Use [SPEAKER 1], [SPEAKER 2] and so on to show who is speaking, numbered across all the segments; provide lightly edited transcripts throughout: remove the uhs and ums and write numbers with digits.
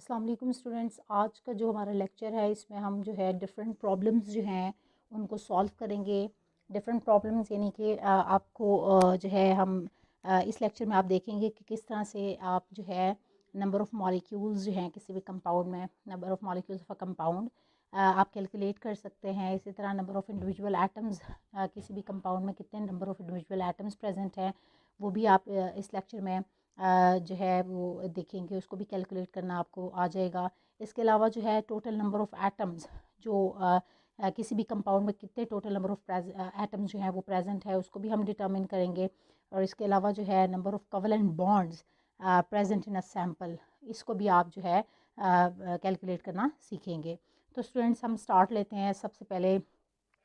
[SPEAKER 1] अस्सलाम वालेकुम स्टूडेंट्स। आज का जो हमारा लेक्चर है इसमें हम जो है डिफरेंट प्रॉब्लम्स जो हैं उनको सॉल्व करेंगे। डिफरेंट प्रॉब्लम्स यानी कि आपको जो है हम इस लेक्चर में आप देखेंगे कि किस तरह से आप जो है नंबर ऑफ़ मॉलिक्यूल्स जो हैं किसी भी कंपाउंड में, number of molecules of a compound आप कैलकुलेट कर सकते हैं। इसी तरह नंबर ऑफ़ इंडिविजुअल एटम्स, किसी भी कंपाउंड में कितने number of individual atoms present हैं वो भी आप इस लेक्चर में जो है वो देखेंगे, उसको भी कैलकुलेट करना आपको आ जाएगा। इसके अलावा जो है टोटल नंबर ऑफ़ एटम्स जो किसी भी कंपाउंड में कितने टोटल नंबर ऑफ़ एटम्स जो हैं वो प्रेजेंट है उसको भी हम डिटर्मिन करेंगे। और इसके अलावा जो है number of covalent bonds present in a sample, इसको भी आप जो है कैलकुलेट करना सीखेंगे। तो स्टूडेंट्स हम स्टार्ट लेते हैं। सबसे पहले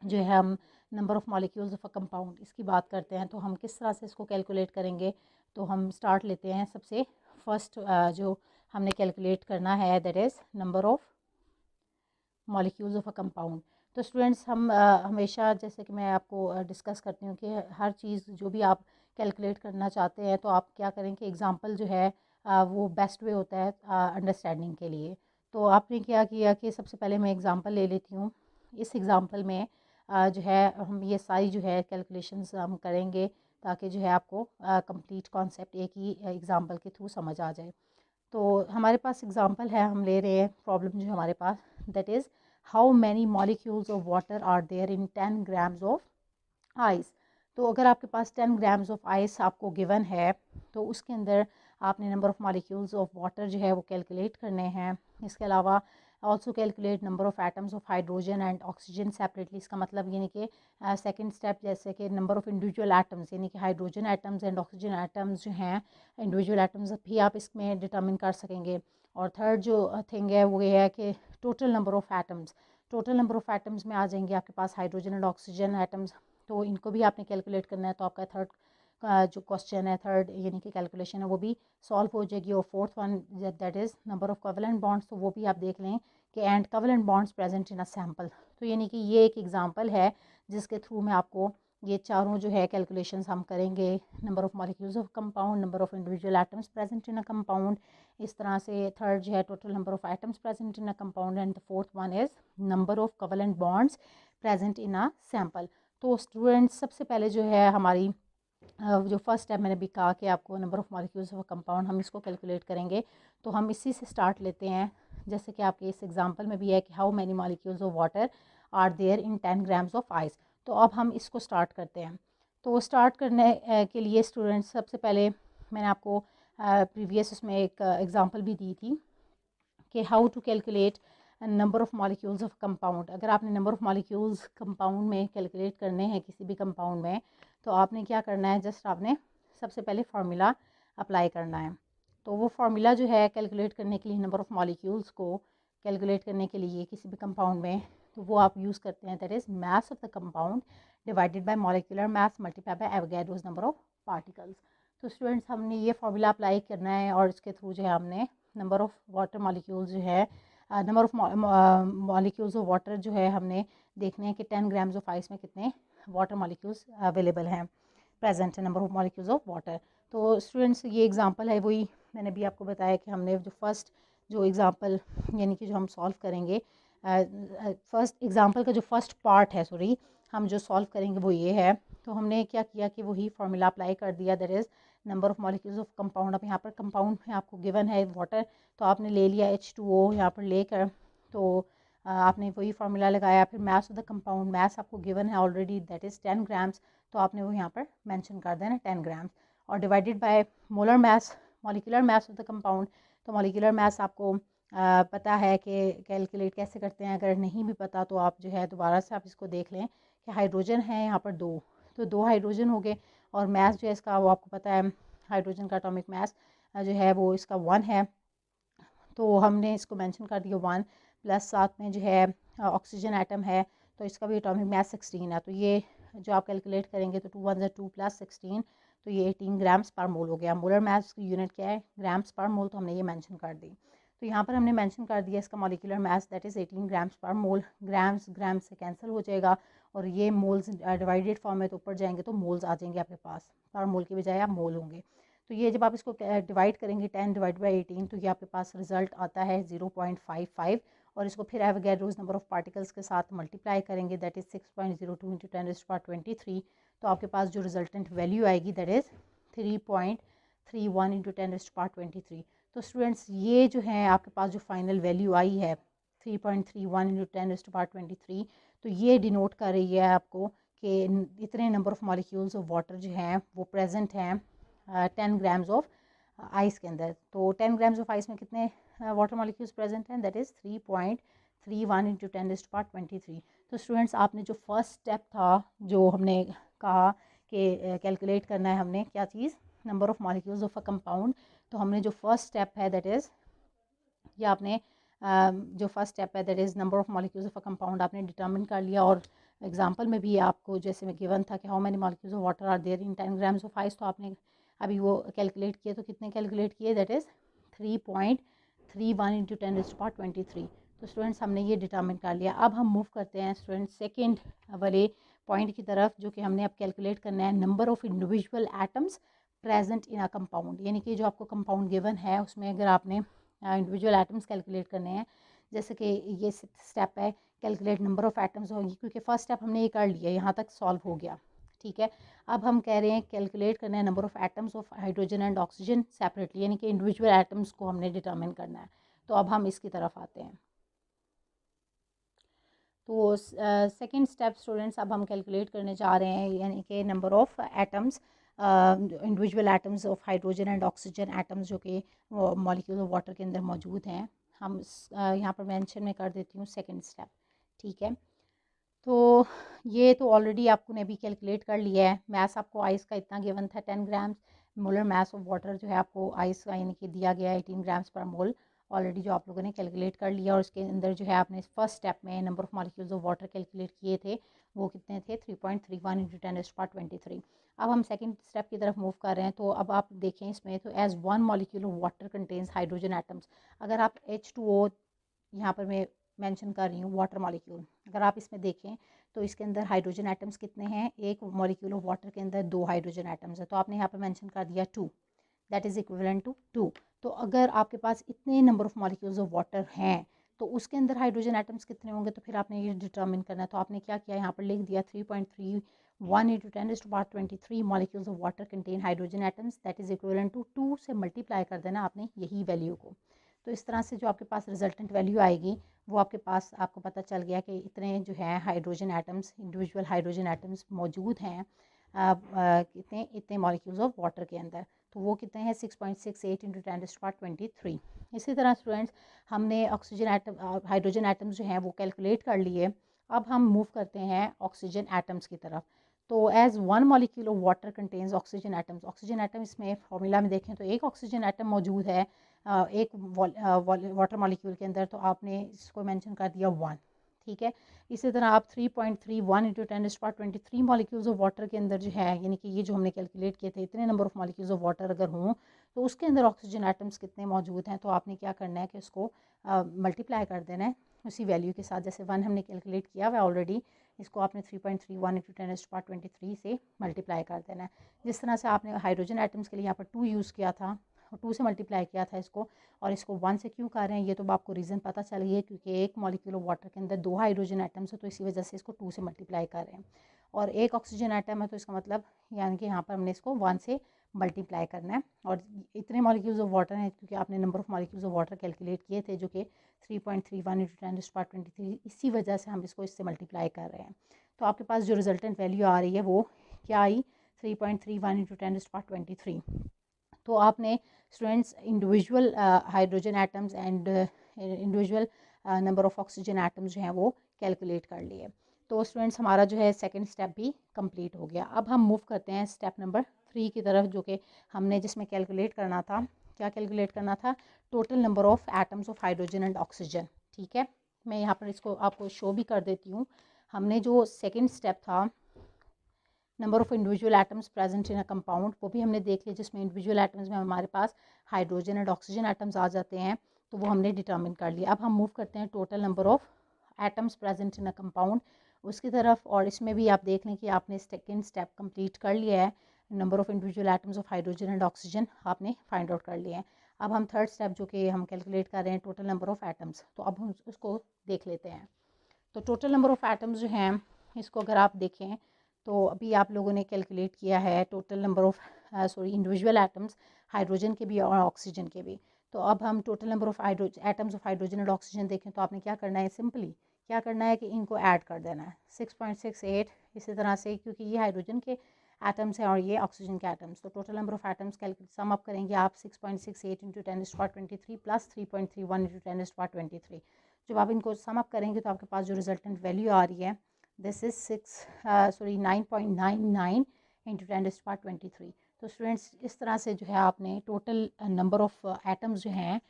[SPEAKER 1] जो है हम number of molecules of a compound इसकी बात करते हैं, तो हम किस तरह से इसको कैलकुलेट करेंगे। तो हम स्टार्ट लेते हैं। सबसे फर्स्ट जो हमने कैलकुलेट करना है that is number of molecules of a compound. तो स्टूडेंट्स हम हमेशा जैसे कि मैं आपको डिस्कस करती हूँ कि हर चीज़ जो भी आप कैलकुलेट करना चाहते हैं तो आप क्या करें कि एग्ज़ाम्पल जो है वो बेस्ट वे होता है अंडरस्टैंडिंग के लिए। तो आपने क्या किया कि सबसे पहले मैं एग्ज़ाम्पल ले लेती हूँ। इस एग्ज़ाम्पल में जो है हम ये सारी जो है कैलकुलेशंस हम करेंगे ताकि जो है आपको कंप्लीट कॉन्सेप्ट एक ही एग्ज़ाम्पल के थ्रू समझ आ जाए। तो हमारे पास एग्ज़ाम्पल है, हम ले रहे हैं प्रॉब्लम जो हमारे पास that is how many molecules of water are there in 10 grams of ice. तो अगर आपके पास 10 ग्राम्स ऑफ आइस आपको गिवन है तो उसके अंदर आपने number of molecules of water जो है वो कैलकुलेट करने हैं। इसके अलावा also calculate number of atoms of hydrogen and oxygen separately. इसका मतलब यानी कि सेकंड स्टेप जैसे कि नंबर ऑफ़ इंडिविजुअल एटम्स यानी कि hydrogen atoms and oxygen atoms जो हैं, इंडिविजुअल एटम्स भी आप इसमें डिटर्मिन कर सकेंगे। और थर्ड जो थिंग है वो ये है कि total number of atoms, total number of atoms में आ जाएंगे आपके पास हाइड्रोजन एंड ऑक्सीजन एटम्स, तो इनको भी आपने कैलकुलेट करना है। तो आपका थर्ड का जो क्वेश्चन है, थर्ड यानी कि कैलकुलेशन है वो भी सॉल्व हो जाएगी। और fourth one that is number of covalent bonds, तो वो भी आप देख लें कि and covalent bonds present in a sample. तो यानी कि ये एक एग्जांपल है जिसके थ्रू मैं आपको ये चारों जो है कैलकुलेशंस हम करेंगे। Number of molecules of compound, number of individual atoms present in a compound, इस तरह से थर्ड जो है total number of atoms present in a compound, and the fourth one is number of covalent bonds present in a sample. तो students सबसे पहले जो है हमारी जो फर्स्ट स्टेप मैंने भी कहा कि आपको number of molecules of compound हम इसको कैलकुलेट करेंगे। तो हम इसी से स्टार्ट लेते हैं। जैसे कि आपके इस एग्जांपल में भी है कि how many molecules of water are there in 10 grams of ice. तो अब हम इसको स्टार्ट करते हैं। तो स्टार्ट करने के लिए स्टूडेंट्स सबसे पहले मैंने आपको प्रीवियस उसमें एक एग्ज़ाम्पल भी दी थी कि how to calculate number of molecules of compound. अगर आपने नंबर ऑफ़ मॉलिक्यूल्स कंपाउंड में कैलकुलेट करने हैं किसी भी कंपाउंड में, तो आपने क्या करना है, जस्ट आपने सबसे पहले फार्मूला अप्लाई करना है। तो वो फार्मूला जो है कैलकुलेट करने के लिए, नंबर ऑफ़ मॉलिक्यूल्स को कैलकुलेट करने के लिए किसी भी कंपाउंड में, तो वो आप यूज़ करते हैं that is mass of the compound divided by molecular mass multiply by Avogadro's number of particles. तो स्टूडेंट्स हमने ये फार्मूला अप्लाई करना है और इसके थ्रू जो है हमने नंबर ऑफ़ वाटर मॉलिक्यूल्स जो है, number of molecules of water जो है हमने देखने हैं कि 10 ग्राम्स ऑफ आइस में कितने वाटर मॉलिक्यूल्स अवेलेबल हैं, प्रेजेंट है number of molecules of water. तो स्टूडेंट्स ये एग्जांपल है, वही मैंने भी आपको बताया कि हमने जो फर्स्ट जो एग्जांपल यानी कि जो हम सॉल्व करेंगे, फर्स्ट एग्जांपल का जो फर्स्ट पार्ट है, सॉरी, हम जो सॉल्व करेंगे वो ये है। तो हमने क्या किया कि वही फार्मूला अप्लाई कर दिया that is number of molecules of compound. अब यहाँ पर कंपाउंड में आपको गिवन है वाटर, तो आपने ले लिया H2O यहाँ पर लेकर, तो आपने वही फार्मूला लगाया। फिर मास ऑफ द कंपाउंड, मास आपको गिवन है ऑलरेडी दैट इज़ 10 ग्राम्स, तो आपने वो यहाँ पर मेंशन कर देना 10 ग्राम्स, और divided by molar mass, molecular mass of the compound. तो मॉलिक्यूलर मास आपको पता है कि कैलकुलेट कैसे करते हैं। अगर नहीं भी पता तो आप जो है दोबारा से आप इसको देख लें कि हाइड्रोजन है यहाँ पर दो, तो दो हाइड्रोजन हो गए, और मास जो है इसका वो आपको पता है, हाइड्रोजन का एटॉमिक मास जो है वो इसका 1 है, तो हमने इसको मेंशन कर दिया 1, प्लस साथ में जो है ऑक्सीजन एटम है, तो इसका भी एटॉमिक मास 16 है। तो ये जो आप कैलकुलेट करेंगे तो 2 1 ज़ा 2 प्लस 16, तो ये 18 ग्राम्स पर मोल हो गया। मोलर मास की यूनिट क्या है, ग्राम्स पर मोल, तो हमने ये मेंशन कर दी। तो यहाँ पर हमने मेंशन कर दिया इसका molecular mass that is 18 grams पर मोल। ग्राम्स ग्राम्स से कैंसिल हो जाएगा, और ये मोल्स डिवाइडेड फॉर्म में तो ऊपर जाएंगे तो मोल्स आ जाएंगे आपके पास, पर मोल की बजाय आप मोल होंगे। तो ये जब आप इसको डिवाइड करेंगे 10 डिवाइड बाई 18 तो ये आपके पास रिजल्ट आता है 0.55 और इसको फिर एवोगैड्रोस नंबर ऑफ पार्टिकल्स के साथ मल्टीप्लाई करेंगे दैट इज़ 6.02 इंटू 10⁻23। तो आपके पास जो रिजल्टेंट वैल्यू आएगी दैट इज़ 3.31 इंटू 10⁻23। तो स्टूडेंट्स ये जो है आपके पास जो फाइनल वैल्यू आई है 3.31 इंटू 10⁻23, तो ये डिनोट कर रही है आपको कि इतने number of molecules of water जो हैं वो प्रेजेंट हैं 10 ग्राम्स ऑफ आइस के अंदर। तो 10 ग्राम्स ऑफ आइस में कितने वाटर मॉलिक्यूल्स प्रेजेंट हैं दैट इज़ 3.31 इंटू 10⁻23। तो स्टूडेंट्स आपने जो फर्स्ट स्टेप था जो हमने कहा कि कैलकुलेट करना है हमने क्या चीज़ number of molecules of a compound, तो हमने जो फर्स्ट स्टेप है दैट इज़ या आपने जो फर्स्ट स्टेप है that is number of molecules of a compound आपने डिटर्मिन कर लिया। और एग्जांपल में भी आपको जैसे में गिवन था कि how many molecules of water are there in 10 grams of ice, तो आपने अभी वो कैलकुलेट किए तो कितने कैलकुलेट किए दैट इज़ 3.31 इंटू 10⁻23। तो स्टूडेंट्स हमने ये डिटर्मिन कर लिया। अब हम मूव करते हैं स्टूडेंट्स सेकेंड वाले पॉइंट की तरफ जो कि हमने अब कैलकुलेट करना है number of individual atoms present in a compound. यानी कि जो आपको कंपाउंड गिवन है उसमें अगर आपने इंडिविजुअल एटम्स कैलकुलेट करने हैं, जैसे कि ये स्टेप है कैलकुलेट नंबर ऑफ़ एटम्स होगी, क्योंकि फर्स्ट स्टेप हमने ये कर लिया, यहाँ तक सॉल्व हो गया, ठीक है। अब हम कह रहे हैं कैलकुलेट करना है number of atoms of hydrogen and oxygen separately, यानी कि इंडिविजुअल एटम्स को हमने डिटर्मिन करना है। तो अब हम इसकी तरफ आते हैं। तो सेकंड स्टेप स्टूडेंट्स अब हम कैलकुलेट करने जा रहे हैं यानी कि number of atoms individual atoms of hydrogen and oxygen atoms जो कि मॉलिक्यूल ऑफ वाटर के अंदर मौजूद हैं। हम यहाँ पर मेंशन में कर देती हूँ सेकंड स्टेप, ठीक है। तो ये तो ऑलरेडी आपको ने भी कैलकुलेट कर लिया है। मैथ आपको आइस का इतना गिवन था 10 grams, molar mass of water जो है आपको आइस का यानी कि दिया गया है 18 ग्राम्स पर मोल, ऑलरेडी जो आप लोगों ने कैलकुलेट कर लिया। और उसके अंदर जो है आपने फर्स्ट स्टेप में number of molecules of water calculate किए थे, वो कितने थे 3.31 इंटू 10⁻23। अब हम सेकंड स्टेप की तरफ मूव कर रहे हैं। तो अब आप देखें इसमें तो as one molecule of water contains hydrogen atoms, अगर आप H2O यहाँ पर मैं मेंशन कर रही हूँ वाटर मॉलिक्यूल, अगर आप इसमें देखें तो इसके अंदर हाइड्रोजन एटम्स कितने हैं, एक मॉलिक्यूल ऑफ वाटर के अंदर 2 हाइड्रोजन एटम्स है, तो आपने यहाँ पर मेंशन कर दिया 2, दैट इज़ इक्विवेलेंट टू 2। तो अगर आपके पास इतने number of molecules of water हैं तो उसके अंदर हाइड्रोजन एटम्स कितने होंगे, तो फिर आपने ये डिटर्मिन करना है। तो आपने क्या किया, यहाँ पर लिख दिया 3.31 into 10⁻23 molecules of water contain hydrogen atoms that is equivalent to 2 से मल्टीप्लाई कर देना आपने यही वैल्यू को। तो इस तरह से जो आपके पास रिजल्टेंट वैल्यू आएगी वो आपके पास आपको पता चल गया कि इतने जो है hydrogen atoms individual hydrogen atoms मौजूद हैं कितने इतने मॉलिक्यूल्स ऑफ वाटर के अंदर। तो वो कितने हैं 6.68 इंटू 10⁻23। इसी तरह स्टूडेंट्स हमने ऑक्सीजन एटम हाइड्रोजन एटम्स जो हैं वो कैलकुलेट कर लिए। अब हम मूव करते हैं ऑक्सीजन एटम्स की तरफ। तो as one molecule of water contains oxygen atoms, oxygen atom इसमें फॉर्मूला में देखें तो एक ऑक्सीजन एटम मौजूद है एक वाटर मॉलिक्यूल के अंदर, तो आपने इसको मेंशन कर दिया 1, ठीक है। इसी तरह आप 3.31 इंटू 10⁻23 मॉलिक्यूल्स ऑफ वाटर के अंदर जो है यानी कि ये जो हमने कैलकुलेट किए थे इतने number of molecules of water अगर हों तो उसके अंदर ऑक्सीजन एटम्स कितने मौजूद हैं, तो आपने क्या करना है कि उसको मल्टीप्लाई कर देना है उसी वैल्यू के साथ। जैसे 1 हमने कैलकुलेट किया हुआ ऑलरेडी, इसको आपने 3.31 इंटू 10⁻23 से मल्टीप्लाई कर देना है। जिस तरह से आपने हाइड्रोजन एटम्स के लिए यहाँ पर 2 यूज़ किया था, 2 से मल्टीप्लाई किया था इसको, और इसको 1 से क्यों कर रहे हैं ये तो आपको रीज़न पता चल गई है, क्योंकि एक मॉलिक्यूल ऑफ वाटर के अंदर 2 हाइड्रोजन एटम्स है तो इसी वजह से इसको 2 से मल्टीप्लाई कर रहे हैं। और एक ऑक्सीजन एटम है तो इसका मतलब यानी कि यहाँ पर हमने इसको 1 से मल्टीप्लाई करना है। और इतने मॉलिक्यूल्स ऑफ वाटर हैं क्योंकि आपने number of molecules of water calculate किए थे जो कि 3.31 इंटू 10⁻23, इसी वजह से हम इसको इससे मल्टीप्लाई कर रहे हैं। तो आपके पास जो रिजल्टेंट वैल्यू आ रही है वो क्या आई 3.31 इंटू 10⁻23। तो आपने students individual hydrogen atoms and individual number of oxygen atoms जो हैं वो कैलकुलेट कर लिए। तो स्टूडेंट्स हमारा जो है सेकंड स्टेप भी कंप्लीट हो गया। अब हम मूव करते हैं स्टेप नंबर 3 की तरफ, जो कि हमने जिसमें कैलकुलेट करना था, क्या कैलकुलेट करना था, total number of atoms of hydrogen and oxygen, ठीक है। मैं यहाँ पर इसको आपको शो भी कर देती हूँ। हमने जो सेकेंड स्टेप था number of individual atoms present in a compound, वो भी हमने देख लिया, जिसमें इंडिविजुअल एटम्स में हमारे पास हाइड्रोजन एंड ऑक्सीजन एटम्स आ जाते हैं, तो वो हमने डिटर्मिन कर लिया। अब हम मूव करते हैं total number of atoms present in a compound उसकी तरफ। और इसमें भी आप देख लें कि आपने सेकेंड स्टेप कंप्लीट कर लिया है। Number of individual atoms of hydrogen and oxygen आपने फाइंड आउट कर लिए हैं। अब हम थर्ड स्टेप जो कि हम कैलकुलेट कर रहे हैं टोटल नंबर ऑफ़ एटम्स, तो अब हम उसको देख लेते हैं। तो टोटल नंबर ऑफ़ एटम्स जो हैं इसको अगर आप देखें तो अभी आप लोगों ने कैलकुलेट किया है total number of individual atoms hydrogen के भी और ऑक्सीजन के भी। तो अब हम total number of atoms of hydrogen and oxygen देखें तो आपने क्या करना है, सिंपली क्या करना है कि इनको ऐड कर देना है 6.68 इसी तरह से, क्योंकि ये हाइड्रोजन के एटम्स हैं और ये ऑक्सीजन के एटम्स। तो total number of atoms sum up करेंगे आप 6.68 इंटू 10⁻23 प्लस 3.31 इंटू 10⁻23। जब आप इनको सम अप करेंगे तो आपके पास जो रिजल्टेंट वैल्यू आ रही है दिस इज़ 9.99 इंटू 10⁻23। तो स्टूडेंट्स इस तरह से जो है आपने टोटल नंबर ऑफ़ एटम्स जो हैं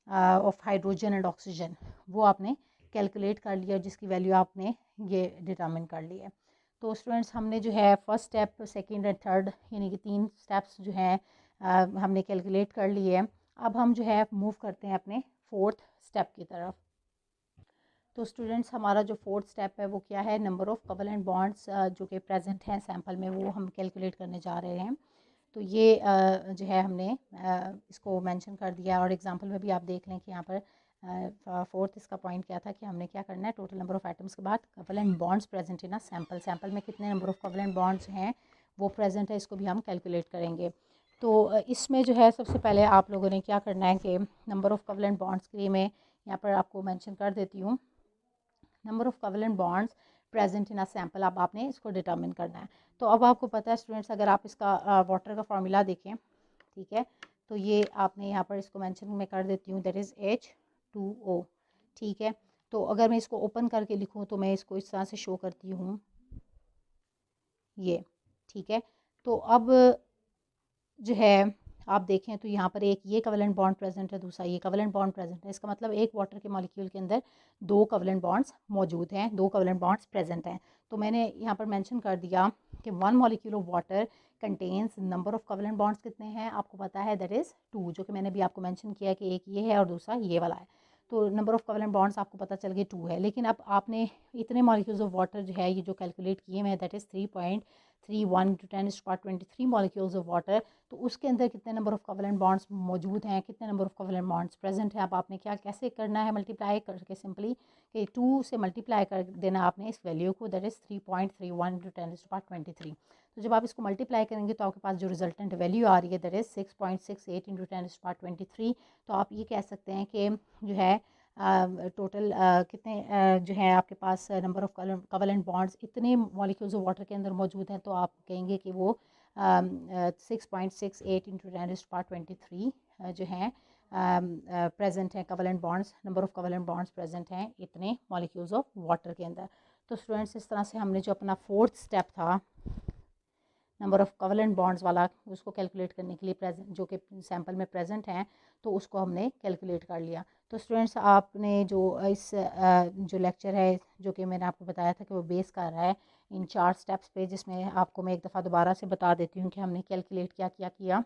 [SPEAKER 1] ऑफ हाइड्रोजन एंड ऑक्सीजन वो आपने कैलकुलेट कर लिया, जिसकी वैल्यू आपने ये डिटरमिन कर ली है। तो स्टूडेंट्स हमने जो है first step, second and third यानी कि 3 स्टेप्स जो हैं हमने कैलकुलेट कर लिए हैं। अब हम जो है मूव करते हैं अपने फोर्थ स्टेप की तरफ। तो स्टूडेंट्स हमारा जो फोर्थ स्टेप है वो क्या है, नंबर ऑफ़ कोवेलेंट बॉन्ड्स जो कि प्रेजेंट हैं सैंपल में वो हम कैलकुलेट करने जा रहे हैं। तो ये जो है हमने इसको मेंशन कर दिया और एग्जांपल में भी आप देख लें कि यहाँ पर फोर्थ इसका पॉइंट क्या था कि हमने क्या करना है, टोटल नंबर ऑफ़ एटम्स के बाद covalent bonds present in a sample, sample में कितने नंबर ऑफ़ कोवेलेंट बॉन्ड्स हैं वो प्रेजेंट है, इसको भी हम कैलकुलेट करेंगे। तो इसमें जो है सबसे पहले आप लोगों ने क्या करना है कि नंबर ऑफ़ कोवेलेंट बॉन्ड्स के लिए मैं यहाँ पर आपको मैंशन कर देती हूँ। Number of covalent bonds present in a sample, अब आपने इसको डिटरमिन करना है। तो अब आपको पता है स्टूडेंट्स, अगर आप इसका वाटर का फार्मूला देखें, ठीक है, तो ये आपने यहाँ पर इसको मेंशन में कर देती हूँ, दैट इज़ H2O, ठीक है। तो अगर मैं इसको ओपन करके लिखूँ तो मैं इसको इस तरह से शो करती हूँ ये, ठीक है। तो अब जो है आप देखें तो यहाँ पर एक ये कोवेलेंट बॉन्ड प्रेजेंट है, दूसरा ये कोवेलेंट बॉन्ड प्रेजेंट है। इसका मतलब एक वाटर के मॉलिक्यूल के अंदर 2 कोवेलेंट बॉन्ड्स मौजूद हैं, 2 कोवेलेंट बॉन्ड्स प्रेजेंट हैं। तो मैंने यहाँ पर मेंशन कर दिया कि 1 molecule of water contains number of covalent bonds कितने हैं, आपको पता है दैट इज़ 2, जो कि मैंने भी आपको मेंशन किया कि एक ये है और दूसरा ये वाला है। तो नंबर ऑफ कोवेलेंट बॉन्ड्स आपको पता चल गया 2 है, लेकिन अब आपने इतने मॉलिक्यूल्स ऑफ वाटर जो है ये जो कैलकुलेट किए हुए हैं that is 3.31 to 10⁻23 molecules of water. तो उसके अंदर कितने नंबर ऑफ़ कोवेलेंट बॉन्ड्स मौजूद हैं, कितने number of covalent bonds present हैं। अब आपने क्या कैसे करना है, मल्टीप्लाई करके सिंपली कि 2 से मल्टीप्लाई कर देना आपने इस वैल्यू को, दैट इज़ 3.31 टू 10⁻23। तो जब आप इसको मल्टीप्लाई करेंगे तो आपके पास जो रिजल्टेंट वैल्यू आ रही है दैट इज़ 6.68 इंटू 10⁻23। तो आप ये कह सकते हैं कि जो है टोटल कितने जो है आपके पास नंबर ऑफ़ कोवेलेंट बॉन्ड्स इतने मॉलिक्यूल्स ऑफ वाटर के अंदर मौजूद हैं, तो आप कहेंगे कि वो 6.68 इंटू 10⁻23 जो हैं प्रेजेंट हैं covalent bonds, number of covalent bonds present हैं इतने मॉलिक्यूल्स ऑफ वाटर के अंदर। तो स्टूडेंट्स इस तरह से हमने जो अपना फोर्थ स्टेप था नंबर ऑफ़ कोवेलेंट बॉन्ड्स वाला उसको कैलकुलेट करने के लिए प्रेजेंट जो कि सैंपल में प्रेजेंट हैं तो उसको हमने कैलकुलेट कर लिया। तो स्टूडेंट्स आपने जो इस जो लेक्चर है जो कि मैंने आपको बताया था कि वो बेस कर रहा है इन 4 स्टेप्स पे, जिसमें आपको मैं एक दफ़ा दोबारा से बता देती हूँ कि हमने कैलकुलेट क्या क्या किया।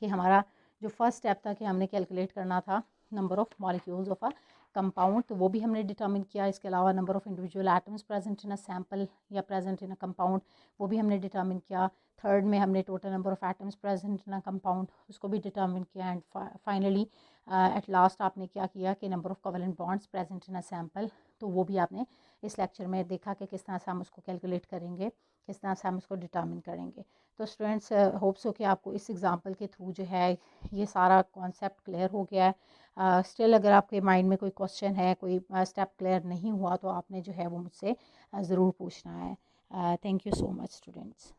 [SPEAKER 1] कि हमारा जो फर्स्ट स्टेप था कि हमने कैलकुलेट करना था number of molecules of a compound, तो वो भी हमने डिटर्मिन किया। इसके अलावा number of individual atoms present in a sample या प्रेजेंट इन अ कंपाउंड वो भी हमने डिटर्मिन किया। थर्ड में हमने total number of atoms present in a compound उसको भी डिटर्मिन किया। एंड फाइनली एट लास्ट आपने क्या किया कि number of covalent bonds present in a sample, तो वो भी आपने इस लेक्चर में देखा कि किस तरह से हम उसको कैलकुलेट करेंगे, किस तरह से हम उसको डिटर्मिन करेंगे। तो स्टूडेंट्स होप्स हो कि आपको इस एग्जांपल के थ्रू जो है ये सारा कॉन्सेप्ट क्लियर हो गया है। स्टिल अगर आपके माइंड में कोई क्वेश्चन है, कोई स्टेप क्लियर नहीं हुआ तो आपने जो है वो मुझसे ज़रूर पूछना है। Thank you so much students.